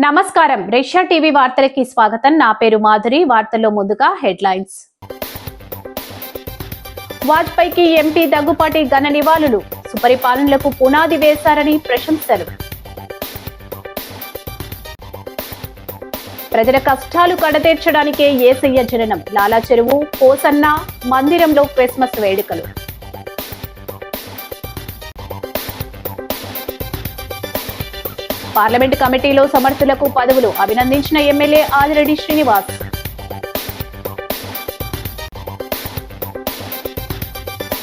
నమస్కారం. Russia TV వార్తలకి స్వాగతం. నా పేరు మాధురి. వార్తల్లో ముందుగా హెడ్లైన్స్. వాజ్పేయికి ఎంపీ దగ్గుపాటి ఘన నివాళులు. సుపరిపాలనలకు పునాది వేశారని ప్రశంసలు. ప్రజల కష్టాలు కడతీర్చడానికే యేసయ్య జననం. లాలా చెరువు హోసన్న మందిరంలో క్రిస్మస్ వేడుకలు. పార్లమెంట్ కమిటీలో సమర్థులకు పదవులు. అభినందించిన MLA Adireddy Srinivas.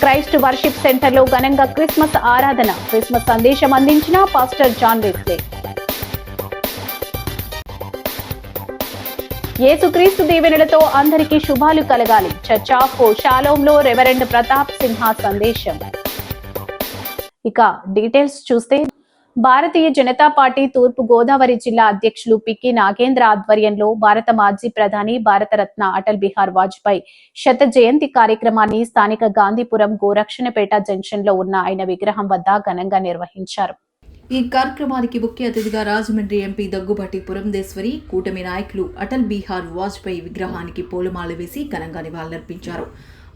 Christ worship సెంటర్లో ఘనంగా క్రిస్మస్ ఆరాధన. క్రిస్మస్ సందేశం అందించిన పాస్టర్ జాన్ వెస్లీ. యేసుక్రీస్తు దీవెనలతో అందరికీ శుభాలు కలగాలి. చర్చ్ ఆఫ్ షాలోంలో రెవరెండ్ ప్రతాప్ సిన్హా సందేశం. ఇక డీటెయిల్స్ చూస్తే, భారతీయ జనతా పార్టీ తూర్పు గోదావరి జిల్లా అధ్యక్షులు పిక్కి నాగేంద్ర ఆధ్వర్యంలో భారత మాజీ ప్రధాని భారతరత్న అటల్ బిహారీ వాజ్పేయి శత జయంతి కార్యక్రమాన్ని స్థానిక గాంధీపురం గోరక్షణపేట జంక్షన్ లో ఉన్న ఆయన విగ్రహం వద్ద ఘనంగా నిర్వహించారు. ఈ కార్యక్రమానికి ముఖ్య అతిథిగా రాజమండ్రి ఎంపీ దగ్గుబాటి పురంధేశ్వరి, కూటమి నాయకులు అటల్ బిహారీ వాజ్పేయి విగ్రహానికి పూలమాల వేసి ఘనంగా నివాళులర్పించారు.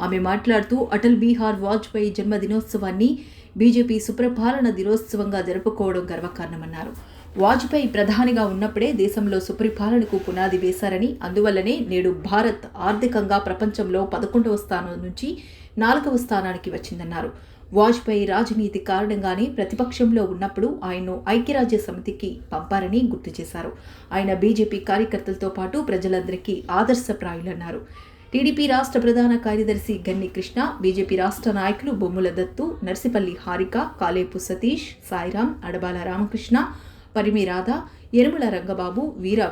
ఆమె మాట్లాడుతూ అటల్ బిహారీ వాజ్పేయి జన్మదినోత్సవాన్ని బీజేపీ సుప్రపాలన దినోత్సవంగా జరుపుకోవడం గర్వకారణమన్నారు. వాజ్పేయి ప్రధానిగా ఉన్నప్పుడే దేశంలో సుపరిపాలనకు పునాది వేశారని, అందువల్లనే నేడు భారత్ ఆర్థికంగా ప్రపంచంలో 11వ స్థానం నుంచి 4వ స్థానానికి వచ్చిందన్నారు. వాజ్పేయి రాజనీతి కారణంగానే ప్రతిపక్షంలో ఉన్నప్పుడు ఆయన్ను ఐక్యరాజ్య సమితికి పంపారని గుర్తు చేశారు. ఆయన బీజేపీ కార్యకర్తలతో పాటు ప్రజలందరికీ ఆదర్శప్రాయులన్నారు. టీడీపీ రాష్ట్ర ప్రధాన కార్యదర్శి గన్ని కృష్ణ, బీజేపీ రాష్ట్ర నాయకులు బొమ్ముల దత్తు, నర్సిపల్లి హారిక, కాలేపు సతీష్, సాయిరాం, అడబాల రామకృష్ణ, పరిమి రాధ, ఎరుమల రంగబాబు,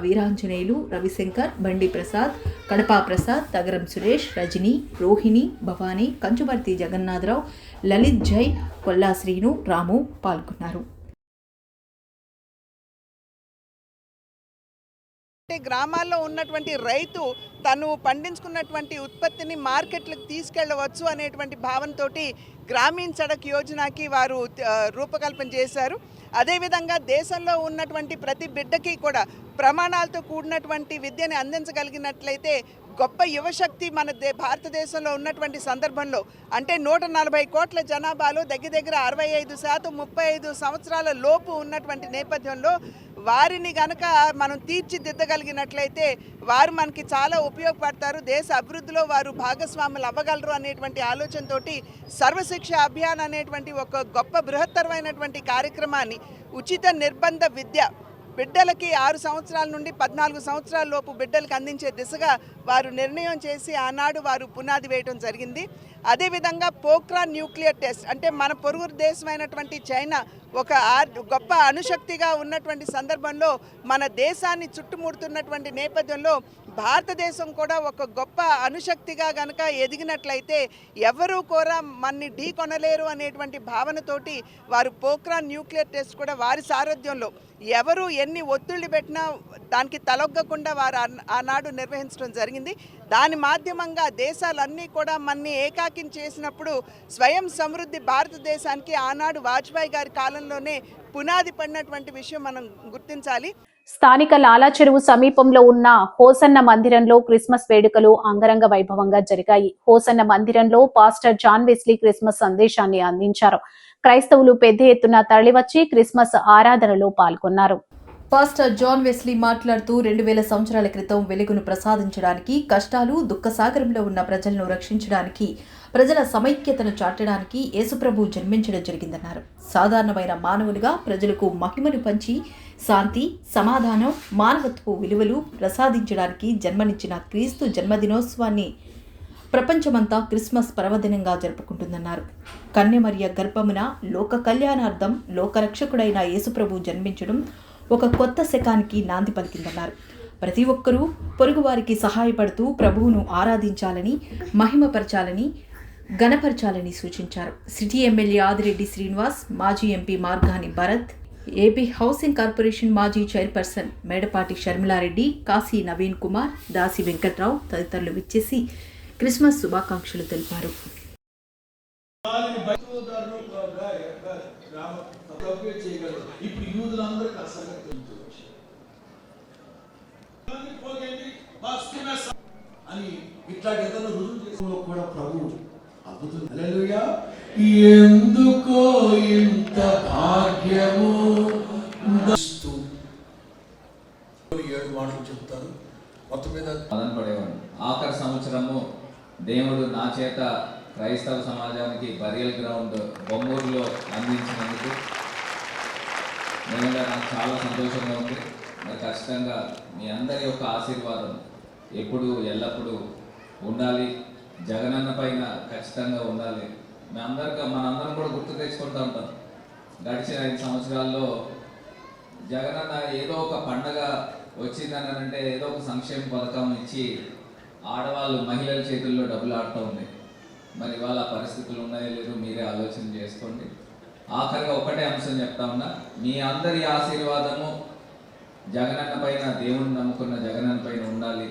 వీరాంజనేయులు, రవిశంకర్, బండి ప్రసాద్, కడపా ప్రసాద్, తగరం సురేష్, రజని, రోహిణి, భవానీ, కంచువర్తి జగన్నాథరావు, లలిత్ జై, కొల్లా శ్రీను, రాము పాల్గొన్నారు. గ్రామాల్లో ఉన్నటువంటి రైతు తను పండించుకున్నటువంటి ఉత్పత్తిని మార్కెట్లకు తీసుకెళ్లవచ్చు అనేటువంటి భావనతోటి గ్రామీణ సడక్ యోజనకి వారు రూపకల్పన చేశారు. అదేవిధంగా దేశంలో ఉన్నటువంటి ప్రతి బిడ్డకి కూడా ప్రమాణాలతో కూడినటువంటి విద్యని అందించగలిగినట్లయితే గొప్ప యువశక్తి మన భారతదేశంలో ఉన్నటువంటి సందర్భంలో, అంటే 140 కోట్ల జనాభాలో దగ్గర 65% 35 సంవత్సరాల లోపు ఉన్నటువంటి నేపథ్యంలో వారిని గనక మనం తీర్చిదిద్దగలిగినట్లయితే వారు మనకి చాలా ఉపయోగపడతారు. దేశ అభివృద్ధిలో వారు భాగస్వాములు అవ్వగలరు అనేటువంటి ఆలోచనతోటి సర్వశిక్ష అభియాన్ అనేటువంటి ఒక గొప్ప బృహత్తరమైనటువంటి కార్యక్రమాన్ని, ఉచిత నిర్బంధ విద్య బిడ్డలకి 6 సంవత్సరాల నుండి 14 సంవత్సరాల లోపు బిడ్డలకు అందించే దిశగా వారు నిర్ణయం చేసి ఆనాడు వారు పునాది వేయడం జరిగింది. అదేవిధంగా పోఖ్రాన్ న్యూక్లియర్ టెస్ట్, అంటే మన పొరుగు దేశమైనటువంటి చైనా ఒక గొప్ప అణుశక్తిగా ఉన్నటువంటి సందర్భంలో మన దేశాన్ని చుట్టుముడుతున్నటువంటి నేపథ్యంలో భారతదేశం కూడా ఒక గొప్ప అణుశక్తిగా గనక ఎదిగినట్లయితే ఎవరూ కూడా మన్ని ఢీ కొనలేరు అనేటువంటి భావనతోటి వారు పోఖ్రాన్ న్యూక్లియర్ టెస్ట్ కూడా వారి సారథ్యంలో ఎవరు ఎన్ని ఒత్తిళ్లు పెట్టినా దానికి తలొగ్గకుండా వారు ఆనాడు నిర్వహించడం జరిగింది. దాని మాధ్యమంగా దేశాలన్నీ కూడా మన్ని ఏకాకిం చేసినప్పుడు స్వయం సమృద్ధి భారతదేశానికి ఆనాడు వాజ్పేయి గారి కాలంలోనే పునాది పడినటువంటి విషయం మనం గుర్తించాలి. స్థానిక లాలా చెరువు సమీపంలో ఉన్న హోసన్న మందిరంలో క్రిస్మస్ వేడుకలు అంగరంగ వైభవంగా జరిగాయి. హోసన్న మందిరంలో పాస్టర్ జాన్ వెస్లీ క్రిస్మస్ సందేశాన్ని అందించారు. క్రైస్తవులు పెద్ద ఎత్తున తరలివచ్చి క్రిస్మస్ ఆరాధనలో పాల్గొన్నారు. పాస్టర్ జాన్ వెస్లీ మాట్లాడుతూ 2000 సంవత్సరాల క్రితం వెలుగును ప్రసాదించడానికి, కష్టాలు దుఃఖసాగరంలో ఉన్న ప్రజలను రక్షించడానికి, ప్రజల సమైక్యతను చాటడానికి యేసుప్రభు జన్మించడం జరిగిందన్నారు. సాధారణమైన మానవులుగా ప్రజలకు మహిమను పంచి శాంతి, సమాధానం, మానవత్వ విలువలు ప్రసాదించడానికి జన్మనిచ్చిన క్రీస్తు జన్మదినోత్సవాన్ని ప్రపంచమంతా క్రిస్మస్ పర్వదినంగా జరుపుకుంటుందన్నారు. కన్యమరియ గర్భమున లోక కళ్యాణార్థం లోకరక్షకుడైన యేసుప్రభు జన్మించడం ఒక కొత్త శకానికి నాంది పలికిందన్నారు. ప్రతి ఒక్కరూ పొరుగువారికి సహాయపడుతూ ప్రభువును ఆరాధించాలని, మహిమపరచాలని, గణపరచాలని సూచించారు. సిటీ ఎమ్మెల్యే ఆదిరెడ్డి శ్రీనివాస్, మాజీ MP Margani Bharat, AP housing corporation మాజీ చైర్పర్సన్ మేడపాటి షర్మిలారెడ్డి, కాశీ నవీన్ కుమార్, దాసి వెంకట్రావు తదితరులు విచ్చేసి క్రిస్మస్ శుభాకాంక్షలు తెలిపారు. అని ఇట్లాంటి ఏదైనా రుజువు చేసుకోవడంలో కూడా ప్రభు అద్భుతం. హల్లెలూయా. ఎందుకో ఇంత భాగ్యము 7 మాటలు చెప్తారు మొత్తం మీద పడేవాడు. ఆఖరి సంవత్సరము దేవుడు నా చేత క్రైస్తవ సమాజానికి బరియల్ గ్రౌండ్ బొమ్మూరులో అందించినందుకు నిజంగా నాకు చాలా సంతోషంగా ఉంది. మరి ఖచ్చితంగా మీ అందరి యొక్క ఆశీర్వాదం ఎప్పుడు ఎల్లప్పుడూ ఉండాలి. జగనన్న పైన ఖచ్చితంగా ఉండాలి. మనందరం కూడా గుర్తు తెచ్చుకుంటూ ఉంటాం. గడిచిన 5 సంవత్సరాల్లో జగనన్న ఏదో ఒక పండగ వచ్చిందని అంటే ఏదో ఒక సంక్షేమ పథకం ఇచ్చి ఆడవాళ్ళు మహిళల చేతుల్లో డబ్బులు ఆడుతూ ఉంది. మరి వాళ్ళ పరిస్థితులు ఉన్నాయో లేదో మీరే ఆలోచన చేసుకోండి. ఆఖరిగా ఒకటే అంశం చెప్తా ఉన్నా, మీ అందరి ఆశీర్వాదము జగనన్న పైన, దేవుని నమ్ముకున్న జగనన్న పైన ఉండాలి,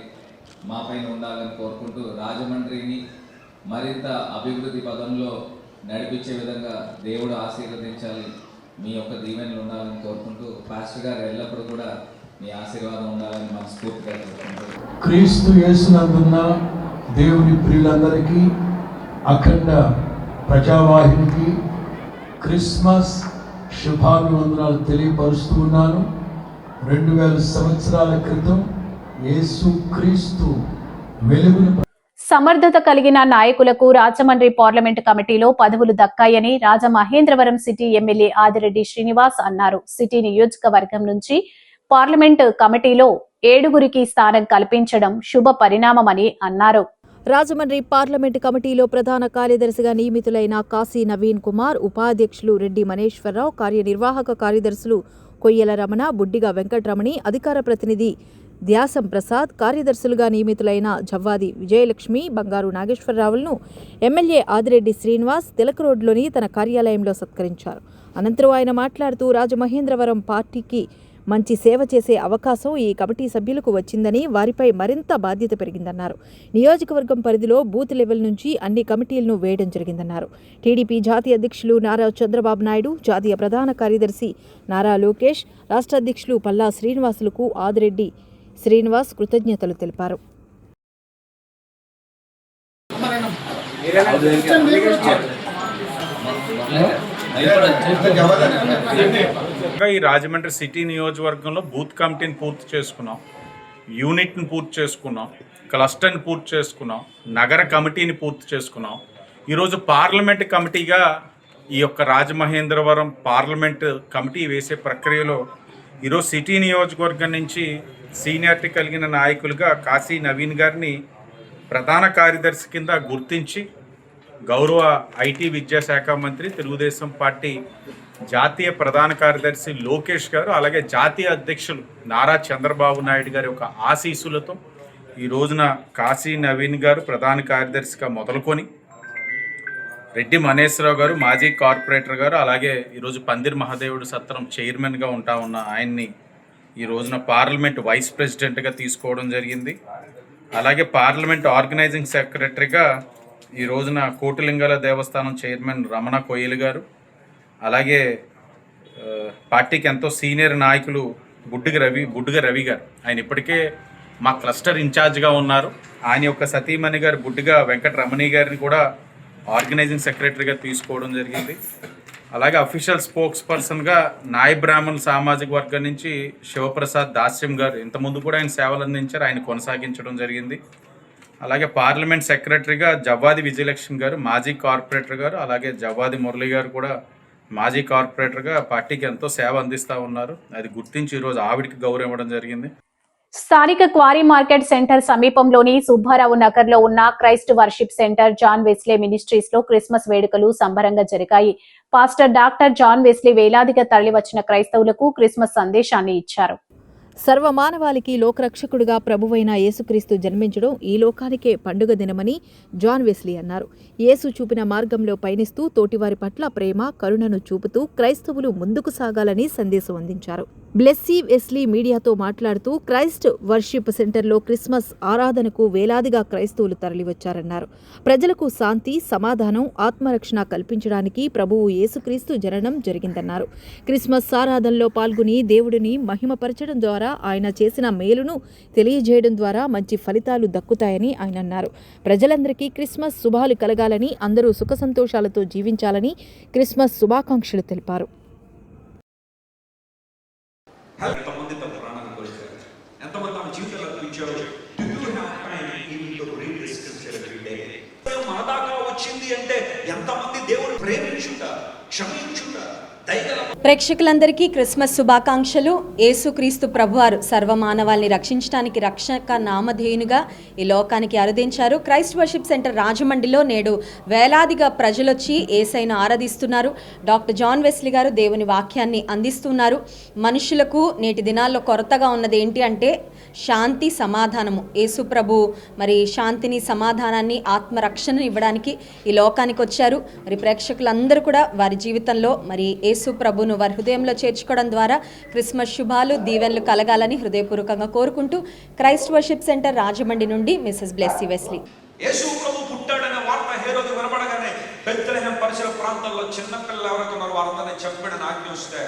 మా పైన ఉండాలని కోరుకుంటూ రాజమండ్రిని మరింత అభివృద్ధి పదంలో నడిపించే విధంగా దేవుడు ఆశీర్వదించాలి, మీ యొక్క దీవెనలు ఉండాలని కోరుకుంటూ పాస్టర్ గారు ఎల్లప్పుడూ కూడా మీ ఆశీర్వాదం ఉండాలని మనస్ఫూర్తిగా కోరుకుంటూ క్రీస్తు యేసునందున్న దేవుని ప్రియులందరికీ, అఖండ ప్రజావాహినికి క్రిస్మస్ శుభాభివందనాలు తెలియపరుస్తూ ఉన్నాను. 2000 సంవత్సరాల క్రితం యేసు క్రీస్తు వెలుగును సమర్థత కలిగిన నాయకులకు రాజమండ్రి పార్లమెంటు కమిటీలో పదవులు దక్కాయని రాజమహేంద్రవరం సిటీ ఎమ్మెల్యే ఆదిరెడ్డి శ్రీనివాస్ అన్నారు. సిటీ నియోజకవర్గం నుంచి పార్లమెంటు కమిటీలో 7గురికి స్థానం కల్పించడం శుభ పరిణామమని అన్నారు. రాజమండ్రి పార్లమెంటు కమిటీలో ప్రధాన కార్యదర్శిగా నియమితులైన కాశీ నవీన్ కుమార్, ఉపాధ్యక్షులు రెడ్డి మనేశ్వరరావు, కార్యనిర్వాహక కార్యదర్శులు కొయ్యల రమణ, బుడ్డిగా వెంకటరమణి, అధికార ప్రతినిధి ధ్యాసం ప్రసాద్, కార్యదర్శులుగా నియమితులైన జవ్వాది విజయలక్ష్మి, బంగారు నాగేశ్వరరావులను ఎమ్మెల్యే ఆదిరెడ్డి శ్రీనివాస్ తిలక్ రోడ్లోని తన కార్యాలయంలో సత్కరించారు. అనంతరం ఆయన మాట్లాడుతూ రాజమహేంద్రవరం పార్టీకి మంచి సేవ చేసే అవకాశం ఈ కమిటీ సభ్యులకు వచ్చిందని, వారిపై మరింత బాధ్యత పెరిగిందన్నారు. నియోజకవర్గం పరిధిలో బూత్ లెవెల్ నుంచి అన్ని కమిటీలను వేయడం జరిగిందన్నారు. టీడీపీ జాతీయ అధ్యక్షులు నారా చంద్రబాబు నాయుడు, జాతీయ ప్రధాన కార్యదర్శి నారా లోకేష్, రాష్ట్ర అధ్యక్షులు పల్లా శ్రీనివాసులకు ఆదిరెడ్డి శ్రీనివాస్ కృతజ్ఞతలు తెలిపారు. ఈ రాజమండ్రి సిటీ నియోజకవర్గంలో బూత్ కమిటీని పూర్తి చేసుకున్నాం, యూనిట్ని పూర్తి చేసుకున్నాం, క్లస్టర్ని పూర్తి చేసుకున్నాం, నగర కమిటీని పూర్తి చేసుకున్నాం. ఈరోజు పార్లమెంట్ కమిటీగా ఈ యొక్క రాజమహేంద్రవరం పార్లమెంట్ కమిటీ వేసే ప్రక్రియలో ఈరోజు సిటీ నియోజకవర్గం నుంచి సీనియారిటీ కలిగిన నాయకులుగా కాశీ నవీన్ గారిని ప్రధాన కార్యదర్శి కింద గుర్తించి గౌరవ ఐటీ విద్యాశాఖ మంత్రి, తెలుగుదేశం పార్టీ జాతీయ ప్రధాన కార్యదర్శి లోకేష్ గారు, అలాగే జాతీయ అధ్యక్షులు నారా చంద్రబాబు నాయుడు గారి యొక్క ఆశీస్సులతో ఈ రోజున కాశీ నవీన్ గారు ప్రధాన కార్యదర్శిగా మొదలుకొని రెడ్డి మనేశ్వరరావు గారు మాజీ కార్పొరేటర్ గారు, అలాగే ఈరోజు పందిర్ మహాదేవుడు సత్రం చైర్మన్గా ఉంటా ఉన్న ఆయన్ని ఈ రోజున పార్లమెంట్ వైస్ ప్రెసిడెంట్గా తీసుకోవడం జరిగింది. అలాగే పార్లమెంట్ ఆర్గనైజింగ్ సెక్రటరీగా ఈ రోజున కోటిలింగాల దేవస్థానం చైర్మన్ రమణ కొయ్యలు గారు, అలాగే పార్టీకి ఎంతో సీనియర్ నాయకులు బుడ్డిగ రవి గారు, ఆయన ఇప్పటికే మా క్లస్టర్ ఇన్ఛార్జ్గా ఉన్నారు. ఆయన యొక్క సతీమణి గారు బుడ్డిగా వెంకటరమణి గారిని కూడా ఆర్గనైజింగ్ సెక్రటరీగా తీసుకోవడం జరిగింది. అలాగే అఫీషియల్ స్పోక్స్ పర్సన్గా నాయ బ్రాహ్మణ్ సామాజిక వర్గం నుంచి శివప్రసాద్ దాస్యం గారు, ఇంతకుముందు కూడా ఆయన సేవలు అందించారు, ఆయన కొనసాగించడం జరిగింది. అలాగే పార్లమెంట్ సెక్రటరీగా జవ్వాది విజయలక్ష్మి గారు మాజీ కార్పొరేటర్ గారు, అలాగే జవ్వాది మురళి గారు కూడా మాజీ కార్పొరేటర్గా పార్టీకి ఎంతో సేవ అందిస్తూ ఉన్నారు. అది గుర్తించి ఈరోజు ఆవిడికి గౌరవం ఇవ్వడం జరిగింది. స్థానిక క్వారీ మార్కెట్ సెంటర్ సమీపంలోని సుబ్బారావు నగర్ లో ఉన్న Christ Worship Centre John Wesley Ministries లో క్రిస్మస్ వేడుకలు సంబరంగా జరిగాయి. పాస్టర్ డాక్టర్ జాన్ వెస్లీ వేలాదిగా తరలివచ్చిన క్రైస్తవులకు క్రిస్మస్ సందేశాన్ని ఇచ్చారు. సర్వమానవాళికి లోకరక్షకుడిగా ప్రభువైన యేసుక్రీస్తు జన్మించడం ఈ లోకానికే పండుగ దినమని జాన్ వెస్లీ అన్నారు. యేసు చూపిన మార్గంలో పయనిస్తూ తోటివారి పట్ల ప్రేమ, కరుణను చూపుతూ క్రైస్తవులు ముందుకు సాగాలని సందేశం అందించారు. బ్లెస్సీ వెస్లీ మీడియాతో మాట్లాడుతూ క్రైస్ట్ వర్షిప్ సెంటర్లో క్రిస్మస్ ఆరాధనకు వేలాదిగా క్రైస్తవులు తరలివచ్చారన్నారు. ప్రజలకు శాంతి, సమాధానం, ఆత్మరక్షణ కల్పించడానికి ప్రభువు యేసుక్రీస్తు జననం జరిగిందన్నారు. క్రిస్మస్ ఆరాధనలో పాల్గొని దేవుడిని మహిమపరచడం ద్వారా, ఆయన చేసిన మేలును తెలియజేయడం ద్వారా మంచి ఫలితాలు దక్కుతాయని ఆయన అన్నారు. ప్రజలందరికీ క్రిస్మస్ శుభాలు కలగాలని, అందరూ సుఖ సంతోషాలతో జీవించాలని క్రిస్మస్ శుభాకాంక్షలు తెలిపారు. ఎంతమంది తమ ప్రాణాన్ని కోల్పోయారు, ఎంతమంది తమ జీవితంలో అర్పించారు. మన దాకా వచ్చింది అంటే ఎంతమంది దేవుడు ప్రేమించుట, క్షమించుట, దయగల. ప్రేక్షకులందరికీ క్రిస్మస్ శుభాకాంక్షలు. యేసుక్రీస్తు ప్రభువారు సర్వమానవాల్ని రక్షించడానికి రక్షక నామధేయునిగా ఈ లోకానికి అరుదించారు. క్రైస్ట్ వర్షిప్ సెంటర్ రాజమండ్రిలో నేడు వేలాదిగా ప్రజలొచ్చి యేసయ్యను ఆరాధిస్తున్నారు. డాక్టర్ జాన్ వెస్లీ గారు దేవుని వాక్యాన్ని అందిస్తున్నారు. మనుషులకు నేటి దినాల్లో కొరతగా ఉన్నది ఏంటి అంటే శాంతి, సమాధానము. యేసు ప్రభు మరి శాంతిని, సమాధానాన్ని, ఆత్మరక్షణను ఇవ్వడానికి ఈ లోకానికి వచ్చారు. మరి ప్రేక్షకులందరూ కూడా వారి జీవితంలో మరి యేసు ప్రభును వారి హృదయంలో చేర్చుకోవడం ద్వారా క్రిస్మస్ శుభాలు, దీవెనలు కలగాలని హృదయపూర్వకంగా కోరుకుంటూ క్రైస్ట్ వర్షిప్ సెంటర్ రాజమండ్రి నుండి మిసెస్ బ్లెస్సీ వెస్లీ. యేసు ప్రభు పుట్టాడనే వార్త హేరోదు వినబడగానే బెత్లెహేం పరిసర ప్రాంతాల్లో చిన్న పిల్లలు ఎవరైతే ఉన్నారో వారందరినీ చంపడని ఆజ్ఞ వస్తే,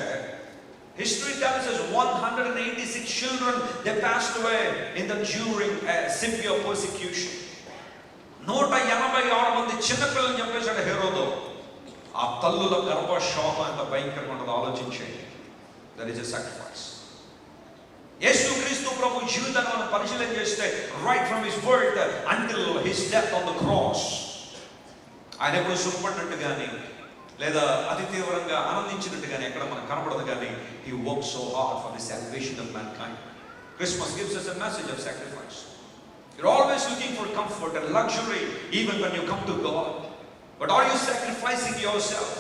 history tells us 186 children they passed away in the during severe persecution. 186 మంది చిన్న పిల్లల్ని చంపేశాడు హేరోదు. ఆ తల్లుల గర్భ శోకం ఎంత భయంకరంగా ఉన్నదో ఆలోచించేయండి. That is a sacrifice. యేసుక్రీస్తు ప్రభు జీవితాన్ని మనం పరిశీలన చేస్తే right from his birth until his death on the cross, ఆయన ఎప్పుడు సుఖపడినట్టు కానీ లేదా అతి తీవ్రంగా ఆనందించినట్టు కానీ ఎక్కడ మనకు కనపడదు. కానీ he work so hard for the salvation of mankind. Christmas gives us a message of sacrifice. You're always looking for comfort and luxury even when you come to God. But are you sacrificing yourself?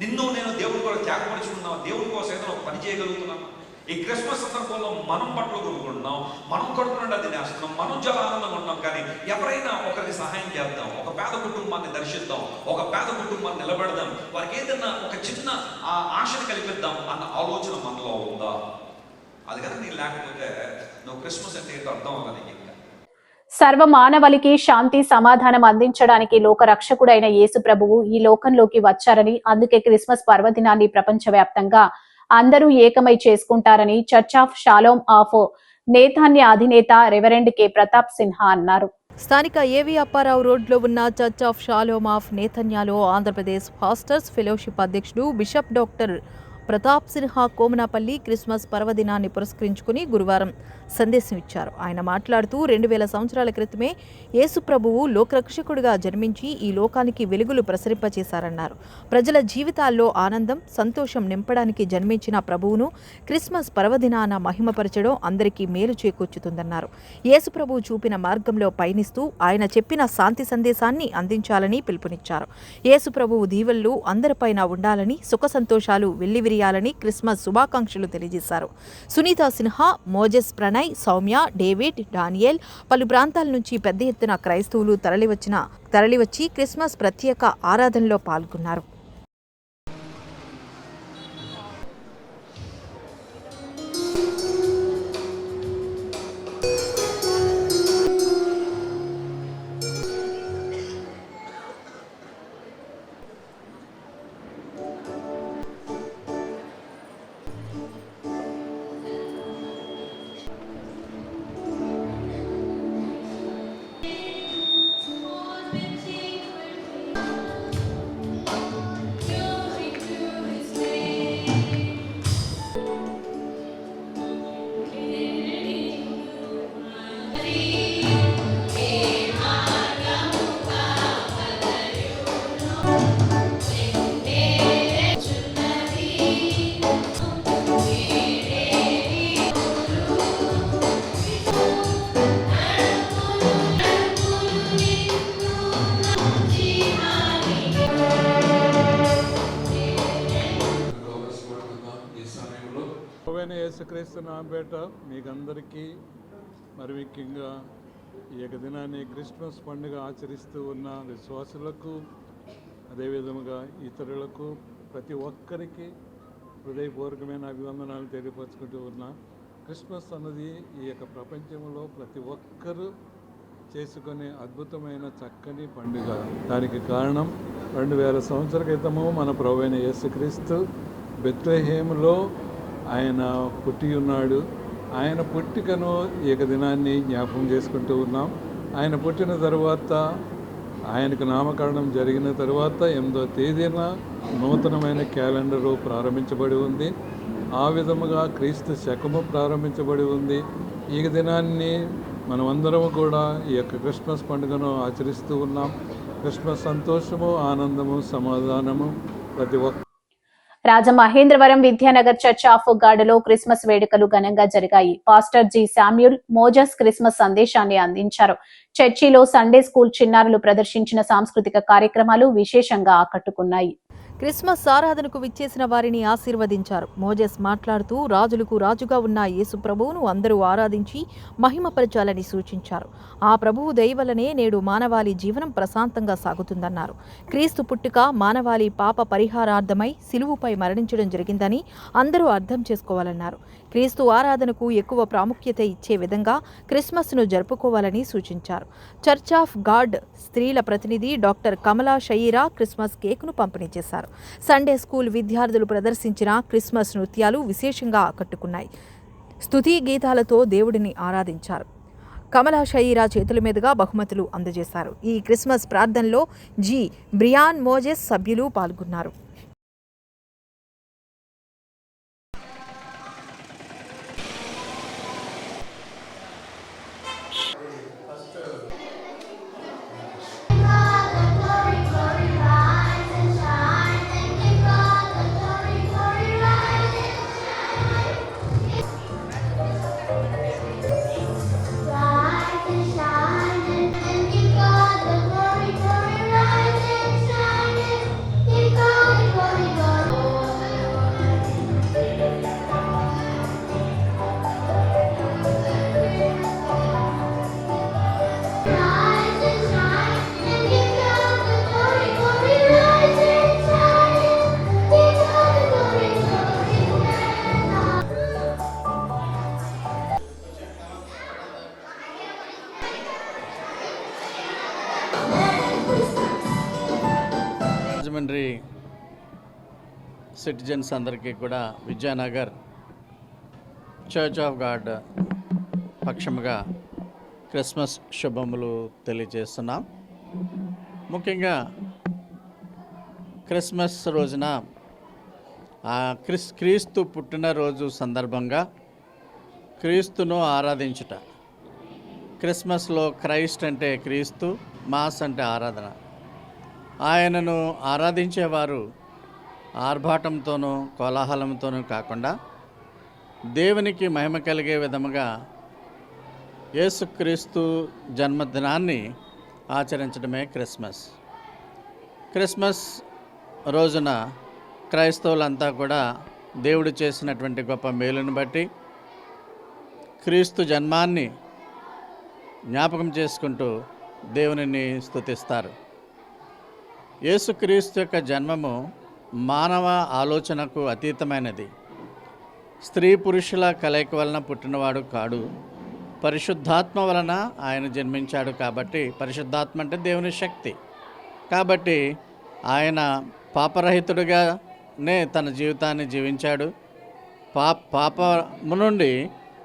నిన్ను నేను దేవుడి కొరకు త్యాగపరుచుకున్నాం, దేవుడి కోసం ఏదైనా పని చేయగలుగుతున్నాం. ఈ క్రిస్మస్ సందర్భంలో మనం బట్టలు కొనుక్కుంటున్నాం, మనం కొడుకున్న అది నేస్తున్నాం, మనం చాలా ఆనందంగా ఉన్నాం. కానీ ఎవరైనా ఒకరికి సహాయం చేద్దాం, ఒక పేద కుటుంబాన్ని దర్శిద్దాం, ఒక పేద కుటుంబాన్ని నిలబెడదాం, వారికి ఏదైనా ఒక చిన్న ఆశను కల్పిద్దాం అన్న ఆలోచన మనలో ఉందా? అది కనుక నీ లేకపోతే నువ్వు క్రిస్మస్ అంటే ఏంటో అర్థం అవ్వాలి. సర్వమానవలికి శాంతి, సమాధానం అందించడానికి లోకరక్షకుడైన యేసు ప్రభువు ఈ లోకంలోకి వచ్చారని, అందుకే క్రిస్మస్ పర్వదినాన్ని ప్రపంచవ్యాప్తంగా అందరూ ఏకమై చేసుకుంటారని చర్చ్ ఆఫ్ షాలోమ్ ఆఫ్ నేతాన్య అధినేత రెవరెండ్ కె ప్రతాప్ సిన్హా అన్నారు. స్థానిక ఏవి అప్పారావు రోడ్లో ఉన్న చర్చ్ ఆఫ్ షాలోమ్ ఆఫ్ నేతన్యాలో ఆంధ్రప్రదేశ్ పాస్టర్స్ ఫెలోషిప్ అధ్యక్షుడు bishop doctor Pratap Sinha Komanapalli Christmas పర్వదినాన్ని పురస్కరించుకుని గురువారం సందేశం ఇచ్చారు. ఆయన మాట్లాడుతూ 2000 సంవత్సరాల క్రితమే యేసు ప్రభువు లోకరక్షకుడిగా జన్మించి ఈ లోకానికి వెలుగులు ప్రసరింపచేశారన్నారు. ప్రజల జీవితాల్లో ఆనందం, సంతోషం నింపడానికి జన్మించిన ప్రభువును క్రిస్మస్ పర్వదినాన మహిమపరచడం అందరికీ మేలు చేకూర్చుతుందన్నారు. యేసు ప్రభువు చూపిన మార్గంలో పయనిస్తూ ఆయన చెప్పిన శాంతి సందేశాన్ని అందించాలని పిలుపునిచ్చారు. యేసు ప్రభువు దీవెనలు అందరిపైన ఉండాలని, సుఖ సంతోషాలు వెల్లివిరియాలని క్రిస్మస్ శుభాకాంక్షలు తెలియజేశారు. Sunitha Sinha, Moses Pranay, Soumya, David, Daniel పలు ప్రాంతాల నుంచి పెద్ద ఎత్తున క్రైస్తవులు తరలివచ్చి క్రిస్మస్ ప్రత్యేక ఆరాధనలో పాల్గొన్నారు. యేసుక్రీస్తు నామపేట మీకందరికీ, మరి ముఖ్యంగా ఈ యొక్క దినాన్ని క్రిస్మస్ పండుగ ఆచరిస్తూ ఉన్న విశ్వాసులకు, అదేవిధంగా ఇతరులకు, ప్రతి ఒక్కరికి హృదయపూర్వకమైన అభివందనాలు తెలియపరుచుకుంటూ ఉన్నా. క్రిస్మస్ అన్నది ఈ యొక్క ప్రపంచంలో ప్రతి ఒక్కరూ చేసుకునే అద్భుతమైన చక్కని పండుగ. దానికి కారణం 2000 సంవత్సరాల క్రితము మన ప్రభువైన యేసుక్రీస్తు బెత్లెహేములో ఆయన పుట్టి ఉన్నాడు. ఆయన పుట్టికను ఈ యొక్క దినాన్ని జ్ఞాపకం చేసుకుంటూ ఉన్నాం. ఆయన పుట్టిన తర్వాత, ఆయనకు నామకరణం జరిగిన తర్వాత 8వ తేదీన నూతనమైన క్యాలెండరు ప్రారంభించబడి ఉంది. ఆ విధముగా క్రీస్తు శకము ప్రారంభించబడి ఉంది. ఈ దినాన్ని మనమందరము కూడా ఈ యొక్క క్రిస్మస్ పండుగను ఆచరిస్తూ ఉన్నాం. క్రిస్మస్ సంతోషము, ఆనందము, సమాధానము ప్రతి ఒక్క రాజమహేంద్రవరం విద్యానగర్ చర్చ్ ఆఫ్ గాడ్లో క్రిస్మస్ వేడుకలు ఘనంగా జరిగాయి. Pastor G Samuel Moses Christmas సందేశాన్ని అందించారు. చర్చిలో సండే స్కూల్ చిన్నారులు ప్రదర్శించిన సాంస్కృతిక కార్యక్రమాలు విశేషంగా ఆకట్టుకున్నాయి. క్రిస్మస్ ఆరాధనకు విచ్చేసిన వారిని ఆశీర్వదించారు. మోజెస్ మాట్లాడుతూ రాజులకు రాజుగా ఉన్న యేసు ప్రభువును అందరూ ఆరాధించి మహిమపరచాలని సూచించారు. ఆ ప్రభువు దయ వల్లనే నేడు మానవాళి జీవనం ప్రశాంతంగా సాగుతుందన్నారు. క్రీస్తు పుట్టుక మానవాళి పాప పరిహారార్థమై సిలువుపై మరణించడం జరిగిందని అందరూ అర్థం చేసుకోవాలన్నారు. క్రీస్తు ఆరాధనకు ఎక్కువ ప్రాముఖ్యత ఇచ్చే విధంగా క్రిస్మస్ను జరుపుకోవాలని సూచించారు. చర్చ్ ఆఫ్ గాడ్ స్త్రీల ప్రతినిధి డాక్టర్ కమలా షయీరా క్రిస్మస్ కేక్ను పంపిణీ చేశారు. సండే స్కూల్ విద్యార్థులు ప్రదర్శించిన క్రిస్మస్ నృత్యాలు విశేషంగా ఆకట్టుకున్నాయి. స్తుతి గీతాలతో దేవుడిని ఆరాధించారు. కమలా షయీరా చేతుల మీదుగా బహుమతులు అందజేశారు. ఈ క్రిస్మస్ ప్రార్థనలో జి బ్రియాన్ మోజెస్ సభ్యులు పాల్గొన్నారు. రాజమండ్రి సిటిజన్స్ అందరికీ కూడా విద్యానగర్ చర్చ్ ఆఫ్ గాడ్ పక్షముగా క్రిస్మస్ శుభములు తెలియజేస్తున్నాం. ముఖ్యంగా క్రిస్మస్ రోజున క్రీస్తు పుట్టినరోజు సందర్భంగా క్రీస్తును ఆరాధించుట. క్రిస్మస్లో క్రైస్ట్ అంటే క్రీస్తు, మాస్ అంటే ఆరాధన. ఆయనను ఆరాధించేవారు ఆర్భాటంతోనూ కోలాహలంతోనూ కాకుండా దేవునికి మహిమ కలిగే విధముగా యేసుక్రీస్తు జన్మదినాన్ని ఆచరించడమే క్రిస్మస్. క్రిస్మస్ రోజున క్రైస్తవులంతా కూడా దేవుడు చేసినటువంటి గొప్ప మేలును బట్టి క్రీస్తు జన్మాన్ని జ్ఞాపకం చేసుకుంటూ దేవునిని స్తుతిస్తారు. యేసుక్రీస్తు యొక్క జన్మము మానవ ఆలోచనకు అతీతమైనది. స్త్రీ పురుషుల కలయిక వలన పుట్టినవాడు కాడు, పరిశుద్ధాత్మ వలన ఆయన జన్మించాడు. కాబట్టి పరిశుద్ధాత్మ అంటే దేవుని శక్తి. కాబట్టి ఆయన పాపరహితుడిగానే తన జీవితాన్ని జీవించాడు. పాపము నుండి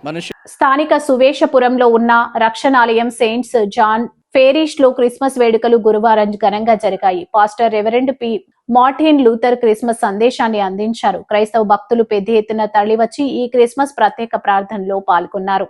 మనిషి స్థానిక సువేశపురంలో ఉన్న రక్షణాలయం సెయింట్స్ జాన్ ఫేరిష్ లో క్రిస్మస్ వేడుకలు గురువారం ఘనంగా జరిగాయి. Pastor reverend P Martin Luther Christmas సందేశాన్ని అందించారు. క్రైస్తవ భక్తులు పెద్ద ఎత్తున తరలివచ్చి ఈ క్రిస్మస్ ప్రత్యేక ప్రార్థనలో పాల్గొన్నారు.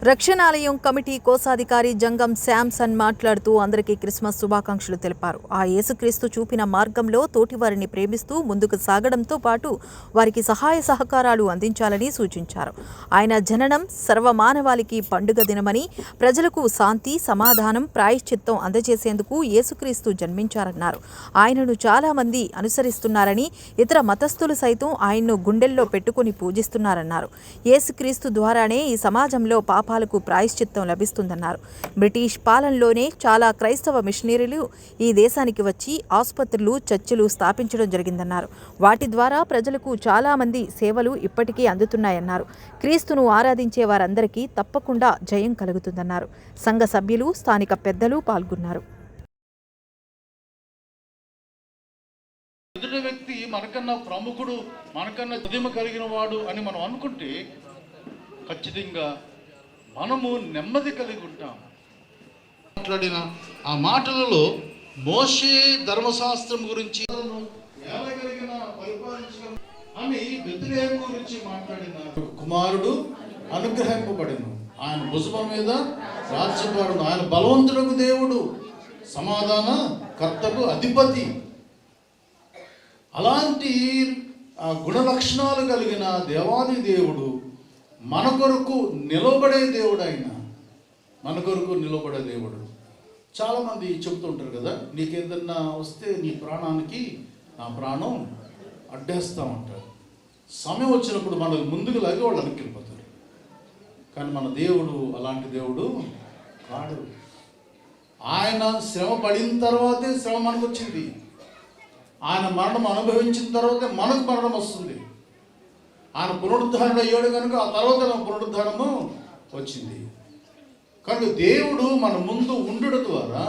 రక్షణాలయం కమిటీ కోశాధికారి జంగం శాంసన్ మాట్లాడుతూ అందరికీ క్రిస్మస్ శుభాకాంక్షలు తెలిపారు. ఆ యేసుక్రీస్తు చూపిన మార్గంలో తోటివారిని ప్రేమిస్తూ ముందుకు సాగడంతో పాటు వారికి సహాయ సహకారాలు అందించాలని సూచించారు. ఆయన జననం సర్వమానవాళికి పండుగ దినమని, ప్రజలకు శాంతి, సమాధానం, ప్రాయశ్చిత్తం అందజేసేందుకు యేసుక్రీస్తు జన్మించారన్నారు. ఆయనను చాలా మంది అనుసరిస్తున్నారని, ఇతర మతస్థులు సైతం ఆయన్ను గుండెల్లో పెట్టుకుని పూజిస్తున్నారన్నారు. యేసుక్రీస్తు ద్వారానే ఈ సమాజంలో పాప పాపాలకు ప్రాయశ్చిత్తం లభిస్తుందన్నారు. బ్రిటిష్ పాలనలోనే చాలా క్రైస్తవ మిషనరీలు ఈ దేశానికి వచ్చి ఆసుపత్రులు, చర్చిలు స్థాపించడం జరిగిందన్నారు. వాటి ద్వారా ప్రజలకు చాలామంది సేవలు ఇప్పటికీ అందుతున్నాయన్నారు. క్రీస్తును ఆరాధించే వారందరికీ తప్పకుండా జయం కలుగుతుందన్నారు. సంఘ సభ్యులు, స్థానిక పెద్దలు పాల్గొన్నారు. ఎదుటి వ్యక్తి మనకన్నా ప్రముఖుడు, మనకన్నా ఉద్యమ కలిగిన వాడు అని మనం అనుకుంటే ఖచ్చితంగా మనము నెమ్మది కలిగి ఉంటాం. మాట్లాడిన ఆ మాటలలో మోషే ధర్మశాస్త్రం గురించి అని వ్యతిరేకం గురించి మాట్లాడిన కుమారుడు అనుగ్రహింపబడిన ఆయన భుజం మీద రాజ్యపాడును, ఆయన బలవంతులకు దేవుడు, సమాధాన కర్తకు అధిపతి. అలాంటి గుణ లక్షణాలు కలిగిన దేవాది దేవుడు మన కొరకు నిలబడే దేవుడు. ఆయన మన కొరకు నిలబడే దేవుడు. చాలామంది చెప్తుంటారు కదా, నీకేదన్నా వస్తే నీ ప్రాణానికి నా ప్రాణం అడ్డేస్తూ ఉంటారు. సమయం వచ్చినప్పుడు మనకు ముందుకు లాగి వాళ్ళు వెనక్కిపోతారు. కానీ మన దేవుడు అలాంటి దేవుడు కాడు. ఆయన శ్రమ పడిన తర్వాతే శ్రమ మనకు వచ్చింది. ఆయన మరణం అనుభవించిన తర్వాతే మనకు మరణం వస్తుంది. ఆయన పునరుద్ధరణ అయ్యాడు కనుక ఆ తర్వాత పునరుద్ధరణము వచ్చింది. కనుక దేవుడు మన ముందు ఉండడం ద్వారా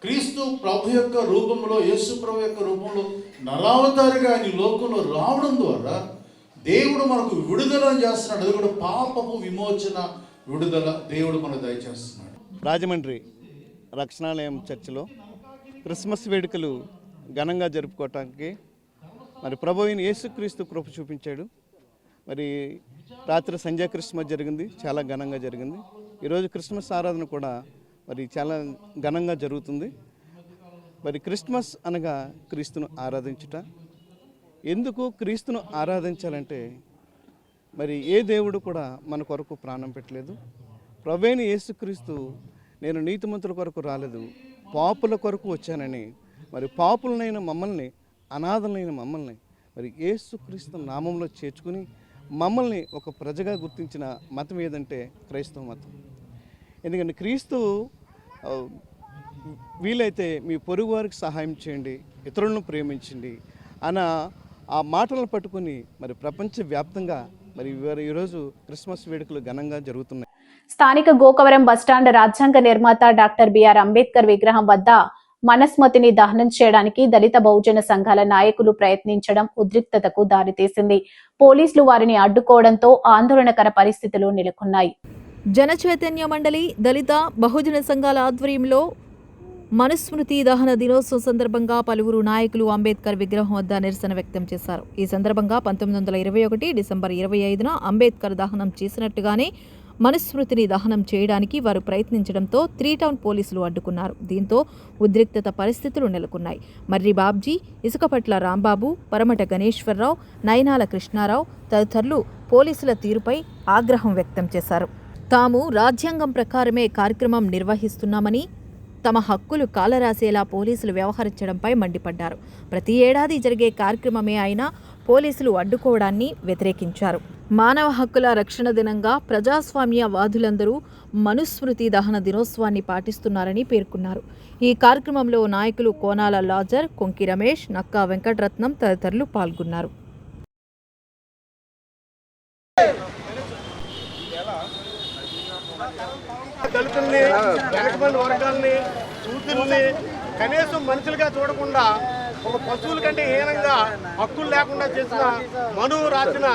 క్రీస్తు ప్రభు యొక్క రూపంలో, యేసు ప్రభు యొక్క రూపంలో నరావతారిగా ఆయన లోకంలో రావడం ద్వారా దేవుడు మనకు విడుదల చేస్తున్నాడు. అది కూడా పాపపు విమోచన విడుదల దేవుడు మనకు దయచేస్తున్నాడు. రాజమండ్రి రక్షణాలయం చర్చిలో క్రిస్మస్ వేడుకలు ఘనంగా జరుపుకోవటానికి మరి ప్రభు అయిన యేసుక్రీస్తు కృప చూపించాడు. మరి రాత్రి సంధ్యా క్రిస్మస్ జరిగింది, చాలా ఘనంగా జరిగింది. ఈరోజు క్రిస్మస్ ఆరాధన కూడా మరి చాలా ఘనంగా జరుగుతుంది. మరి క్రిస్మస్ అనగా క్రీస్తును ఆరాధించుట. ఎందుకు క్రీస్తును ఆరాధించాలంటే మరి ఏ దేవుడు కూడా మన కొరకు ప్రాణం పెట్టలేదు. ప్రభు అయిన యేసుక్రీస్తు నేను నీతిమంతుల కొరకు రాలేదు, పాపుల కొరకు వచ్చానని, మరి పాపులనైన మమ్మల్ని, అనాథలైన మమ్మల్ని మరి యేసుక్రీస్తు నామంలో చేర్చుకుని మమ్మల్ని ఒక ప్రజగా గుర్తించిన మతం ఏదంటే క్రైస్తవ మతం. ఎందుకంటే క్రీస్తు వీలైతే మీ పొరుగు వారికి సహాయం చేయండి, ఇతరులను ప్రేమించండి అన్న ఆ మాటలను పట్టుకుని మరి ప్రపంచవ్యాప్తంగా మరి ఈరోజు క్రిస్మస్ వేడుకలు ఘనంగా జరుగుతున్నాయి. స్థానిక గోకవరం బస్టాండ్ రాజ్యాంగ నిర్మాత డాక్టర్ బిఆర్ అంబేద్కర్ విగ్రహం వద్ద మనస్మతిని దహనం చేయడానికి దళిత బహుజన సంఘాల నాయకులు ప్రయత్నించడం ఉద్రిక్తతకు దారితీసింది. పోలీసులు వారిని అడ్డుకోవడంతో ఆందోళనకర పరిస్థితులు నెలకొన్నాయి. జనచైతన్య మండలి, దళిత బహుజన సంఘాల ఆధ్వర్యంలో మనుస్మృతి దహన దినోత్సవం సందర్భంగా పలువురు నాయకులు అంబేద్కర్ విగ్రహం వద్ద నిరసన వ్యక్తం చేశారు. ఈ సందర్భంగా 1921 డిసెంబర్ 25న అంబేద్కర్ దహనం చేసినట్టుగానే మనుస్మృతిని దహనం చేయడానికి వారు ప్రయత్నించడంతో 3 టౌన్ పోలీసులు అడ్డుకున్నారు. దీంతో ఉద్రిక్తత పరిస్థితులు నెలకొన్నాయి. మర్రి బాబ్జీ, ఇసుకపట్ల రాంబాబు, పరమట గణేశ్వరరావు, నయనాల కృష్ణారావు తదితరులు పోలీసుల తీరుపై ఆగ్రహం వ్యక్తం చేశారు. తాము రాజ్యాంగం ప్రకారమే కార్యక్రమం నిర్వహిస్తున్నామని, తమ హక్కులు కాలరాసేలా పోలీసులు వ్యవహరించడంపై మండిపడ్డారు. ప్రతి ఏడాది జరిగే కార్యక్రమమే అయినా పోలీసులు అడ్డుకోవడాన్ని వ్యతిరేకించారు. మానవ హక్కుల రక్షణ దినంగా ప్రజాస్వామ్యవాదులందరూ మనుస్మృతి దహన దినోత్సవాన్ని పాటిస్తున్నారని పేర్కొన్నారు. ఈ కార్యక్రమంలో నాయకులు కోనాల లాజర్, కొంకి రమేష్, నక్కా వెంకటరత్నం తదితరులు పాల్గొన్నారు. దళితుల్ని, వెనకబడిన వర్గాల్ని, సూతుల్ని కనీసం మనుషులుగా చూడకుండా ఒక పశువుల కంటే హీనంగా హక్కులు లేకుండా చేసిన మనువు రాసిన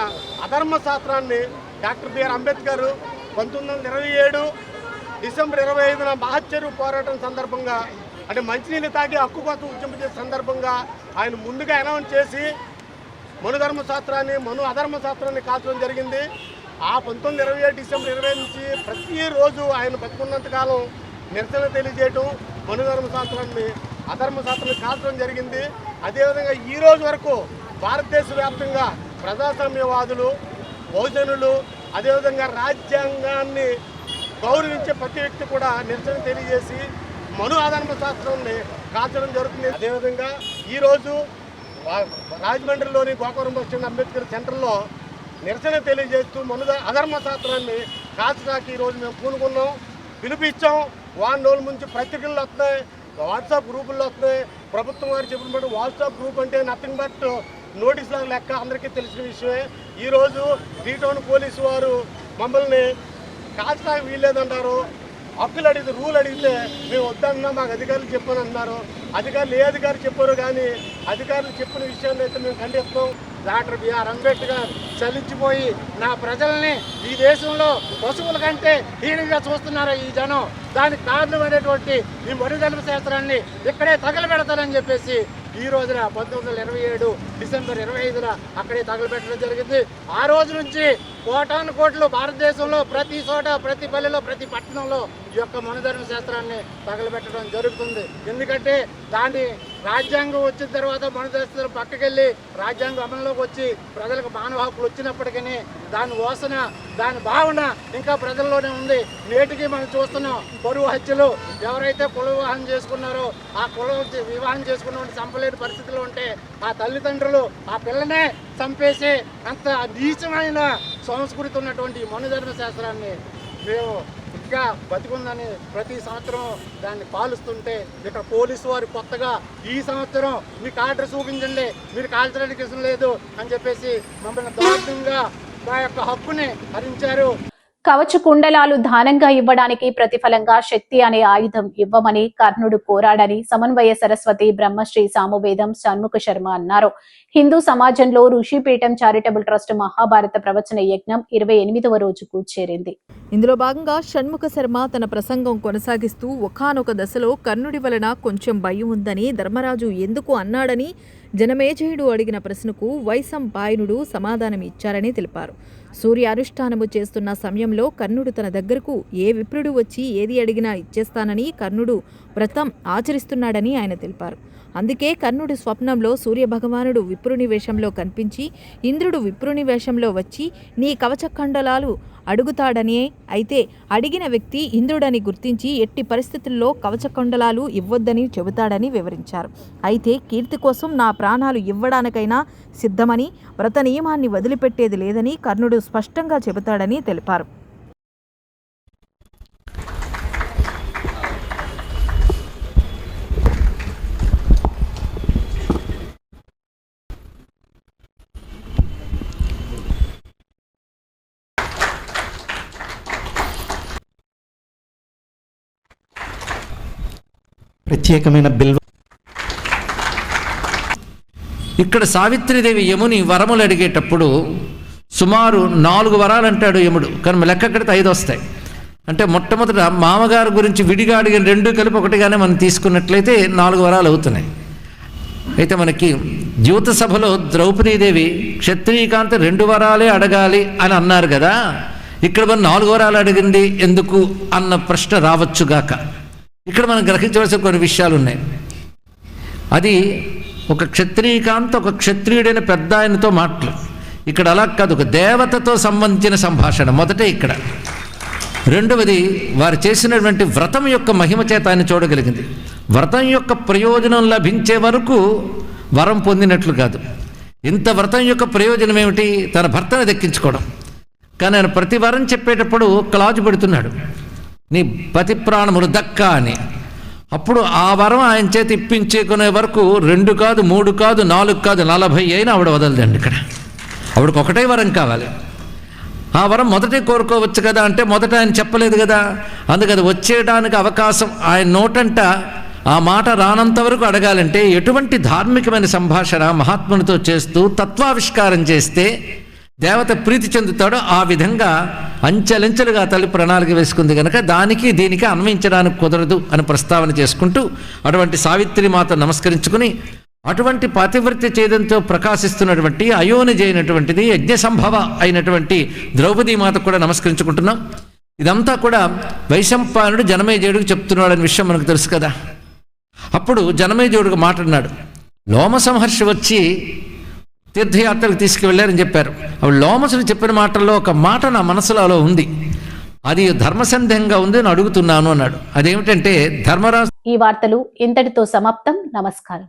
అధర్మ శాస్త్రాన్ని డాక్టర్ బిఆర్ అంబేద్కర్ 1927 డిసెంబర్ 25న మహచ్చరు పోరాటం సందర్భంగా, అంటే మంచినీళ్ళు తాగి హక్కు కోసం ఉద్యమించే సందర్భంగా ఆయన ముందుగా అనౌన్స్ చేసి మను ధర్మశాస్త్రాన్ని, మను అధర్మ శాస్త్రాన్ని కాల్చడం జరిగింది. ఆ 1927 డిసెంబర్ 25 నుంచి ప్రతిరోజు ఆయన బతుకున్నంతకాలం నిరసన తెలియజేయటం, మను ధర్మశాస్త్రాన్ని, అధర్మ శాస్త్రాన్ని కాల్చడం జరిగింది. అదేవిధంగా ఈ రోజు వరకు భారతదేశ వ్యాప్తంగా ప్రజాస్వామ్యవాదులు, బహుజనులు, అదేవిధంగా రాజ్యాంగాన్ని గౌరవించే ప్రతి వ్యక్తి కూడా నిరసన తెలియజేసి మను అధర్మ శాస్త్రాన్ని కాల్చడం జరుగుతుంది. అదేవిధంగా ఈరోజు రాజమండ్రిలోని గోకవరం బస్టాండ్ అంబేద్కర్ సెంటర్లో నిరసన తెలియజేస్తూ మను అధర్మ శాస్త్రాన్ని కాల్చడానికి ఈరోజు మేము పూనుకున్నాం, పిలిపించాం. వారం రోజుల నుంచి పత్రికల్లో వస్తున్నాయి, వాట్సాప్ గ్రూపుల్లో వస్తున్నాయి. ప్రభుత్వం వారు చెప్పినట్టు వాట్సాప్ గ్రూప్ అంటే నథింగ్ బట్ నోటీస్ లాగా లెక్క, అందరికీ తెలిసిన విషయమే. ఈరోజు 3 టౌన్ పోలీసు వారు మమ్మల్ని కాల్చడానికి వీల్లేదంటారు. హక్కులు అడిగితే, రూల్ అడిగితే మేము వద్దన్నా మాకు అధికారులు చెప్పని అన్నారు. అధికారులు ఏ అధికారులు చెప్పారు కానీ అధికారులు చెప్పిన విషయాన్ని అయితే మేము ఖండిస్తాం. డాక్టర్ బిఆర్ అంబేద్కర్ చలించిపోయి నా ప్రజల్ని ఈ దేశంలో పశువుల కంటే హీనంగా చూస్తున్నారా ఈ జనం, దానికి కారణమైనటువంటి ఈ మరుగల్ప శాస్త్రాన్ని ఇక్కడే తగలబెడతారని చెప్పేసి ఈ రోజున 1927 డిసెంబర్ 25న అక్కడే తగలబెట్టడం జరిగింది. ఆ రోజు నుంచి కోటాను కోట్లు భారతదేశంలో ప్రతి చోట, ప్రతి పల్లెలో, ప్రతి పట్టణంలో ఈ యొక్క మనుధర్మ శాస్త్రాన్ని తగలబెట్టడం జరుగుతుంది. ఎందుకంటే దాన్ని రాజ్యాంగం వచ్చిన తర్వాత మనుధర్మ పక్కకెళ్ళి రాజ్యాంగం అమల్లోకి వచ్చి ప్రజలకు మానవ హక్కులు వచ్చినప్పటికీ దాని వాసన, దాని భావన ఇంకా ప్రజల్లోనే ఉంది. నేటికి మనం చూస్తున్నాం పరువు హత్యలు. ఎవరైతే కుల వివాహం చేసుకున్నారో ఆ కుల వివాహం చేసుకున్న చంపలేని పరిస్థితిలో ఉంటే ఆ తల్లిదండ్రులు ఆ పిల్లనే చంపేసి అంత నీచమైన సంస్కృతి ఉన్నటువంటి మనుధర్మ శాస్త్రాన్ని మేము ఇంకా బతికుందని ప్రతి సంవత్సరం దాన్ని పాలిస్తుంటే ఇక్కడ పోలీసు వారు కొత్తగా ఈ సంవత్సరం మీకు ఆర్డర్ చూపించండి, మీరు కాల్చడానికి ఇష్టం లేదు అని చెప్పేసి మమ్మల్ని దారుణంగా మా యొక్క హక్కుని హరించారు. కవచ కుండలాలు దానంగా ఇవ్వడానికి ప్రతిఫలంగా శక్తి అనే ఆయుధం ఇవ్వమని కర్ణుడు కోరాడని సమన్వయ సరస్వతి బ్రహ్మశ్రీ సామవేదం షణ్ముఖ శర్మ అన్నారు. హిందూ సమాజంలో ఋషిపీఠం చారిటబుల్ ట్రస్ట్ మహాభారత ప్రవచన యజ్ఞం 28వ రోజుకు చేరింది. ఇందులో భాగంగా షణ్ముఖ శర్మ తన ప్రసంగం కొనసాగిస్తూ ఒకానొక దశలో కర్ణుడి వలన కొంచెం భయం ఉందని ధర్మరాజు ఎందుకు అన్నాడని జనమేజయుడు అడిగిన ప్రశ్నకు వైశంపాయనుడు సమాధానం ఇచ్చారని తెలిపారు. సూర్య అనుష్ఠానము చేస్తున్న సమయంలో కర్ణుడు తన దగ్గరకు ఏ విప్రుడు వచ్చి ఏది అడిగినా ఇచ్చేస్తానని కర్ణుడు వ్రతం ఆచరిస్తున్నాడని ఆయన తెలిపారు. అందుకే కర్ణుడి స్వప్నంలో సూర్యభగవానుడు విప్రుని వేషంలో కనిపించి ఇంద్రుడు విప్రుని వేషంలో వచ్చి నీ కవచఖండలాలు అడుగుతాడని, అయితే అడిగిన వ్యక్తి ఇంద్రుడని గుర్తించి ఎట్టి పరిస్థితుల్లో కవచకుండలాలు ఇవ్వొద్దని చెబుతాడని వివరించారు. అయితే కీర్తి కోసం నా ప్రాణాలు ఇవ్వడానికైనా సిద్ధమని, వ్రత నియమాన్ని వదిలిపెట్టేది లేదని కర్ణుడు స్పష్టంగా చెబుతాడని తెలిపారు. ప్రత్యేకమైన బిల్వ ఇక్కడ సావిత్రిదేవి యముని వరములు అడిగేటప్పుడు సుమారు 4 వరాలు అంటాడు యముడు, కానీ లెక్క కడితే 5 వస్తాయి. అంటే మొట్టమొదట మామగారు గురించి విడిగా అడిగిన 2 కలిపి ఒకటిగానే మనం తీసుకున్నట్లయితే 4 వరాలు అవుతున్నాయి. అయితే మనకి జ్యోత సభలో ద్రౌపదీదేవి క్షత్రియకాంత 2 వరాలే అడగాలి అని అన్నారు కదా, ఇక్కడ మనం 4 వరాలు అడిగింది ఎందుకు అన్న ప్రశ్న రావచ్చుగాక. ఇక్కడ మనం గ్రహించవలసిన కొన్ని విషయాలు ఉన్నాయి. అది ఒక క్షత్రియకాంత ఒక క్షత్రియుడైన పెద్ద ఆయనతో మాటలు. ఇక్కడ అలా కాదు, ఒక దేవతతో సంబంధించిన సంభాషణ మొదటే ఇక్కడ. రెండవది వారు చేసినటువంటి వ్రతం యొక్క మహిమ చేత ఆయన చూడగలిగింది. వ్రతం యొక్క ప్రయోజనం లభించే వరకు వరం పొందినట్లు కాదు. ఇంత వ్రతం యొక్క ప్రయోజనం ఏమిటి? తన భర్తను దక్కించుకోవడం. కానీ ఆయన ప్రతి వరం చెప్పేటప్పుడు క్లాజు పెడుతున్నాడు, నీ పతి ప్రాణములు దక్క అని. అప్పుడు ఆ వరం ఆయన చేతి ఇప్పించుకునే వరకు 2 కాదు 3 కాదు 4 కాదు 40 అయినా ఆవిడ వదలదండి. ఇక్కడ ఆవిడకు ఒకటే వరం కావాలి. ఆ వరం మొదటే కోరుకోవచ్చు కదా అంటే మొదట ఆయన చెప్పలేదు కదా, అందుకది వచ్చేయడానికి అవకాశం ఆయన నోటంట ఆ మాట రానంత వరకు అడగాలంటే ఎటువంటి ధార్మికమైన సంభాషణ మహాత్మునితో చేస్తూ తత్వావిష్కారం చేస్తే దేవత ప్రీతి చెందుతాడో ఆ విధంగా అంచెలంచెలుగా తల్లి ప్రణాళిక వేసుకుంది కనుక దానికి దీనికి అన్వయించడానికి కుదరదు అని ప్రస్తావన చేసుకుంటూ అటువంటి సావిత్రి మాత నమస్కరించుకుని అటువంటి పాతివ్రత్య ఛేదంతో ప్రకాశిస్తున్నటువంటి అయోనిజ అయినటువంటిది యజ్ఞ సంభవ అయినటువంటి ద్రౌపదీ మాత కూడా నమస్కరించుకుంటున్నాం. ఇదంతా కూడా వైశంపాయనుడు జనమేజయుడికి చెప్తున్నాడనే విషయం మనకు తెలుసు కదా. అప్పుడు జనమేజయుడికి మాట్లాడినాడు, లోమసంహర్షి వచ్చి తీర్థయాత్రకు తీసుకువెళ్ళారని చెప్పారు. అప్పుడు లోమసుడు చెప్పిన మాటల్లో ఒక మాట నా మనసులో అలా ఉంది, అది ధర్మసందేహంగా ఉంది అని అడుగుతున్నాను అన్నాడు. అదేమిటంటే ధర్మరాజు. ఈ వార్తలు ఇంతటితో సమాప్తం. నమస్కారం.